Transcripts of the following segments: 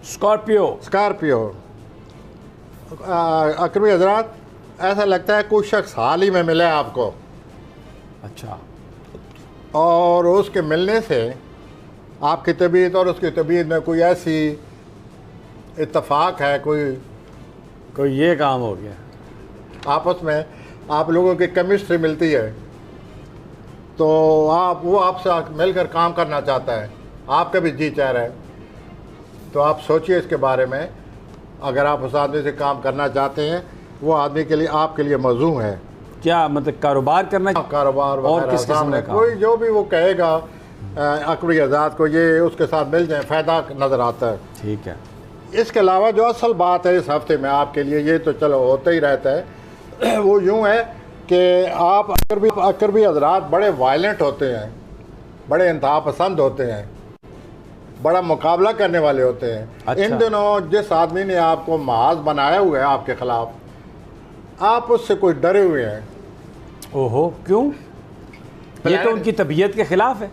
Scorpio. Scorpio. Akrami हजरात, ऐसा लगता है कोई शख्स हाल ही में मिला है आपको, अच्छा, और उसके मिलने से आपकी तबीयत और उसकी तबीयत में कोई ऐसी इत्तेफाक है, कोई ये काम हो गया, आपस में आप लोगों की केमिस्ट्री मिलती है, तो वो आपसे मिलकर काम करना चाहता है, आपका भी जी चाह रहा है। तो आप सोचिए इसके बारे में। अगर आप उस आदमी से काम करना चाहते हैं, वो आदमी के लिए आपके लिए मौजूद है। क्या मतलब कारोबार करना, कारोबार और किस किस्म का काम? कोई जो भी वो कहेगा अकबरी आज़ाद को, ये उसके साथ मिल जाए, फ़ायदा नज़र आता है। ठीक है। इसके अलावा जो असल बात है इस हफ्ते में आपके लिए, ये तो चलो होता ही रहता है, वो यूँ है कि आप अकरबी हजरात बड़े वायलेंट होते हैं, बड़े इंतहा पसंद होते हैं, बड़ा मुकाबला करने वाले होते हैं। अच्छा। इन दिनों जिस आदमी ने आपको महाज बनाया हुआ है आपके ख़िलाफ़, आप उससे कोई डरे हुए हैं। ओहो, क्यों? ये तो उनकी तबीयत के खिलाफ है।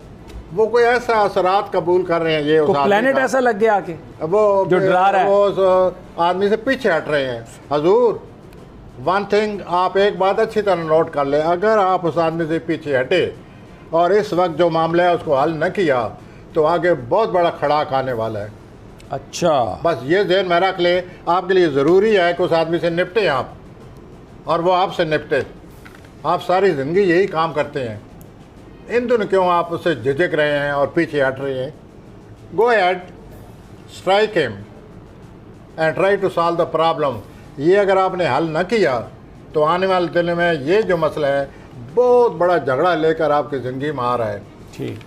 वो कोई ऐसा असरात कबूल कर रहे हैं, ये उस आदमी प्लेनेट का। ऐसा लग गया आके, वो जो डरा रहा है। वो उस आदमी से पीछे हट रहे हैं। हजूर, वन थिंग आप एक बात अच्छी तरह नोट कर लें, अगर आप उस आदमी से पीछे हटे और इस वक्त जो मामला है उसको हल न किया, तो आगे बहुत बड़ा खड़ाक आने वाला है। अच्छा, बस ये ज़हन में रख ले, आपके लिए ज़रूरी है कि उस आदमी से निपटे आप, और वो आपसे निपटे। आप सारी ज़िंदगी यही काम करते हैं, इन दिनों क्यों आप उससे झिझक रहे हैं और पीछे हट रहे हैं? Go at, strike him and try to solve the problem. ये अगर आपने हल न किया, तो आने वाले दिन में ये जो मसला है बहुत बड़ा झगड़ा लेकर आपकी ज़िंदगी में आ रहा है। ठीक।